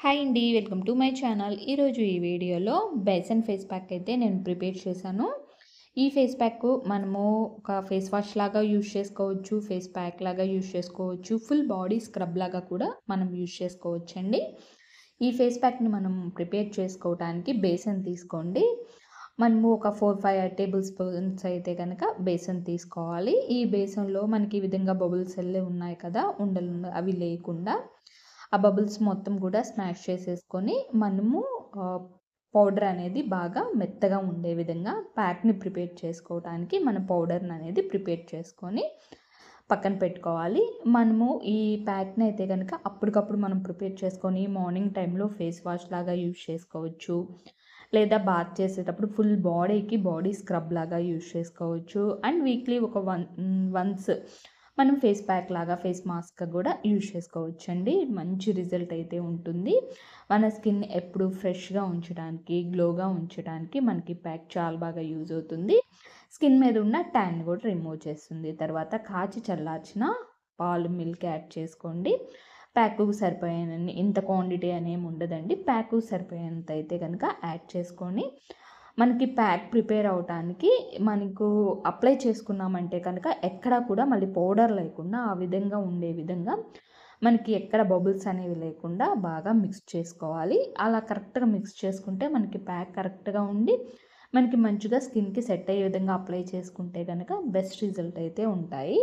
Hi అండి. Welcome to my channel. ఈరోజు ఈ వీడియోలో బేసన్ ఫేస్ ప్యాక్ అయితే నేను ప్రిపేర్ చేశాను. ఈ ఫేస్ ప్యాక్ మనము ఒక ఫేస్ వాష్ లాగా యూజ్ చేసుకోవచ్చు, ఫేస్ ప్యాక్ లాగా యూజ్ చేసుకోవచ్చు, ఫుల్ బాడీ స్క్రబ్ లాగా కూడా మనం యూజ్ చేసుకోవచ్చండి. ఈ ఫేస్ ప్యాక్ని మనం ప్రిపేర్ చేసుకోవడానికి బేసన్ తీసుకోండి. మనము ఒక 4-5 టేబుల్ స్పూన్స్ అయితే కనుక బేసన్ తీసుకోవాలి. ఈ బేసన్లో మనకి ఈ విధంగా బబుల్స్ వెళ్ళే ఉన్నాయి కదా, ఉండలు అవి లేకుండా ఆ బబుల్స్ మొత్తం కూడా స్మాష్ చేసేసుకొని మనము పౌడర్ అనేది బాగా మెత్తగా ఉండే విధంగా ప్యాక్ని ప్రిపేర్ చేసుకోవడానికి మన పౌడర్ని అనేది ప్రిపేర్ చేసుకొని పక్కన పెట్టుకోవాలి. మనము ఈ ప్యాక్ని అయితే కనుక అప్పటికప్పుడు మనం ప్రిపేర్ చేసుకొని మార్నింగ్ టైంలో ఫేస్ వాష్ లాగా యూజ్ చేసుకోవచ్చు, లేదా బాత్ చేసేటప్పుడు ఫుల్ బాడీకి బాడీ స్క్రబ్ లాగా యూజ్ చేసుకోవచ్చు. అండ్ వీక్లీ ఒక వన్స్ మనం ఫేస్ ప్యాక్ లాగా ఫేస్ మాస్క్ కూడా యూజ్ చేసుకోవచ్చండి. మంచి రిజల్ట్ అయితే ఉంటుంది. మన స్కిన్ ఎప్పుడు ఫ్రెష్గా ఉంచడానికి, గ్లోగా ఉంచడానికి మనకి ప్యాక్ చాలా బాగా యూజ్ అవుతుంది. స్కిన్ మీద ఉన్న ట్యాన్ కూడా రిమూవ్ చేస్తుంది. తర్వాత కాచి చల్లార్చిన పాలు, మిల్క్ యాడ్ చేసుకోండి. ప్యాకు సరిపోయేనన్ని, ఇంత క్వాంటిటీ అనేమి ఉండదండి. ప్యాకు సరిపోయేంత అయితే కనుక యాడ్ చేసుకొని మనకి ప్యాక్ ప్రిపేర్ అవటానికి మనకు అప్లై చేసుకున్నామంటే కనుక ఎక్కడా కూడా మళ్ళీ పౌడర్ లేకుండా ఆ విధంగా ఉండే విధంగా మనకి ఎక్కడ బబుల్స్ అనేవి లేకుండా బాగా మిక్స్ చేసుకోవాలి. అలా కరెక్ట్గా మిక్స్ చేసుకుంటే మనకి ప్యాక్ కరెక్ట్గా ఉండి మనకి మంచిగా స్కిన్కి సెట్ అయ్యే విధంగా అప్లై చేసుకుంటే కనుక బెస్ట్ రిజల్ట్ అయితే ఉంటాయి.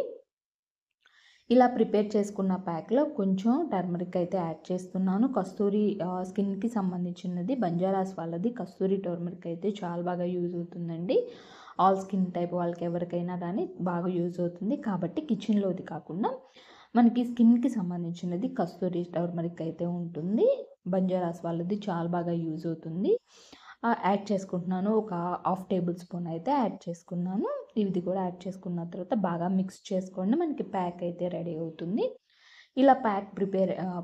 ఇలా ప్రిపేర్ చేసుకున్న ప్యాక్లో కొంచెం టర్మరిక్ అయితే యాడ్ చేస్తున్నాను. కస్తూరి స్కిన్కి సంబంధించినది బంజారాస్ వాళ్ళది కస్తూరి టర్మరిక్ అయితే చాలా బాగా యూజ్ అవుతుందండి. ఆల్ స్కిన్ టైప్ వాళ్ళకి ఎవరికైనా కానీ బాగా యూజ్ అవుతుంది. కాబట్టి కిచెన్లోది కాకుండా మనకి స్కిన్కి సంబంధించినది కస్తూరి టర్మరిక్ అయితే ఉంటుంది. బంజారాస్ వాళ్ళది చాలా బాగా యూజ్ అవుతుంది. యాడ్ చేసుకుంటున్నాను. ఒక 1/2 టేబుల్ స్పూన్ అయితే యాడ్ చేసుకున్నాను. ఇది కూడా యాడ్ చేసుకున్న తర్వాత బాగా మిక్స్ చేసుకోండి. మనకి ప్యాక్ అయితే రెడీ అవుతుంది. ఇలా ప్యాక్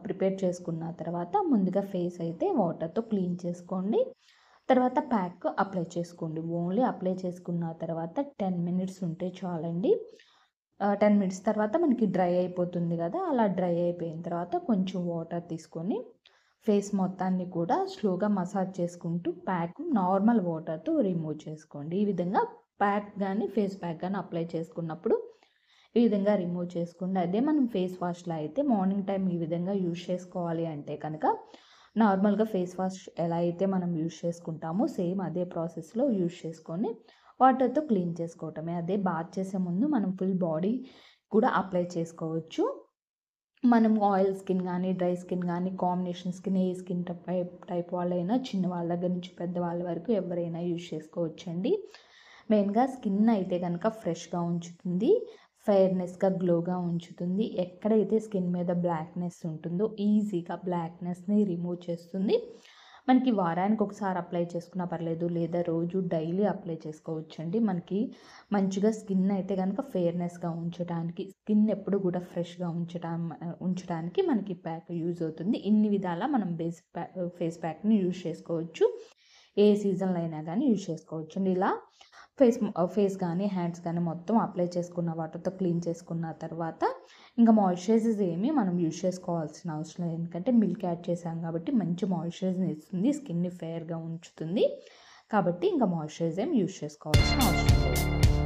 ప్రిపేర్ చేసుకున్న తర్వాత ముందుగా ఫేస్ అయితే వాటర్తో క్లీన్ చేసుకోండి. తర్వాత ప్యాక్ అప్లై చేసుకోండి. ఓన్లీ అప్లై చేసుకున్న తర్వాత 10 మినిట్స్ ఉంటే చాలండి. 10 మినిట్స్ తర్వాత మనకి డ్రై అయిపోతుంది కదా, అలా డ్రై అయిపోయిన తర్వాత కొంచెం వాటర్ తీసుకొని ఫేస్ మొత్తాన్ని కూడా స్లోగా మసాజ్ చేసుకుంటూ ప్యాక్ నార్మల్ వాటర్తో రిమూవ్ చేసుకోండి. ఈ విధంగా ప్యాక్ కానీ ఫేస్ ప్యాక్ కానీ అప్లై చేసుకున్నప్పుడు ఈ విధంగా రిమూవ్ చేసుకోండి. అదే మనం ఫేస్ వాష్లో అయితే మార్నింగ్ టైం ఈ విధంగా యూజ్ చేసుకోవాలి అంటే కనుక నార్మల్గా ఫేస్ వాష్ ఎలా అయితే మనం యూజ్ చేసుకుంటామో సేమ్ అదే ప్రాసెస్లో యూజ్ చేసుకొని వాటర్తో క్లీన్ చేసుకోవటమే. అదే బాత్ చేసే ముందు మనం ఫుల్ బాడీ కూడా అప్లై చేసుకోవచ్చు. మనం ఆయిల్ స్కిన్ కానీ, డ్రై స్కిన్ కానీ, కాంబినేషన్ స్కిన్, ఏ స్కిన్ టైప్ వాళ్ళైనా, చిన్న వాళ్ళ దగ్గర నుంచి పెద్దవాళ్ళ వరకు ఎవరైనా యూజ్ చేసుకోవచ్చండి. మెయిన్గా స్కిన్ అయితే కనుక ఫ్రెష్గా ఉంచుతుంది, ఫెయిర్నెస్గా గ్లోగా ఉంచుతుంది. ఎక్కడైతే స్కిన్ మీద బ్లాక్నెస్ ఉంటుందో ఈజీగా బ్లాక్నెస్ని రిమూవ్ చేస్తుంది. మనకి వారానికి ఒకసారి అప్లై చేసుకున్నా పర్లేదు, లేదా రోజు డైలీ అప్లై చేసుకోవచ్చండి. మనకి మంచిగా స్కిన్ అయితే కనుక ఫెయిర్నెస్గా ఉంచడానికి, స్కిన్ ఎప్పుడు కూడా ఫ్రెష్గా ఉంచడానికి మనకి ప్యాక్ యూజ్ అవుతుంది. ఇన్ని విధాల మనం ఫేస్ ప్యాక్ని యూజ్ చేసుకోవచ్చు. ఏ సీజన్లో అయినా కానీ యూజ్ చేసుకోవచ్చు అండి. ఇలా ఫేస్ కానీ హ్యాండ్స్ కానీ మొత్తం అప్లై చేసుకున్న వాటర్తో క్లీన్ చేసుకున్న తర్వాత ఇంకా మాయిశ్చరైజర్స్ ఏమీ మనం యూజ్ చేసుకోవాల్సిన అవసరం లేదు. ఎందుకంటే మిల్క్ యాడ్ చేసాం కాబట్టి మంచి మాయిశ్చరైజర్ని ఇస్తుంది, స్కిన్ని ఫెయిర్గా ఉంచుతుంది. కాబట్టి ఇంకా మాయిశ్చరైజర్ ఏం యూజ్ చేసుకోవాల్సిన అవసరం లేదు.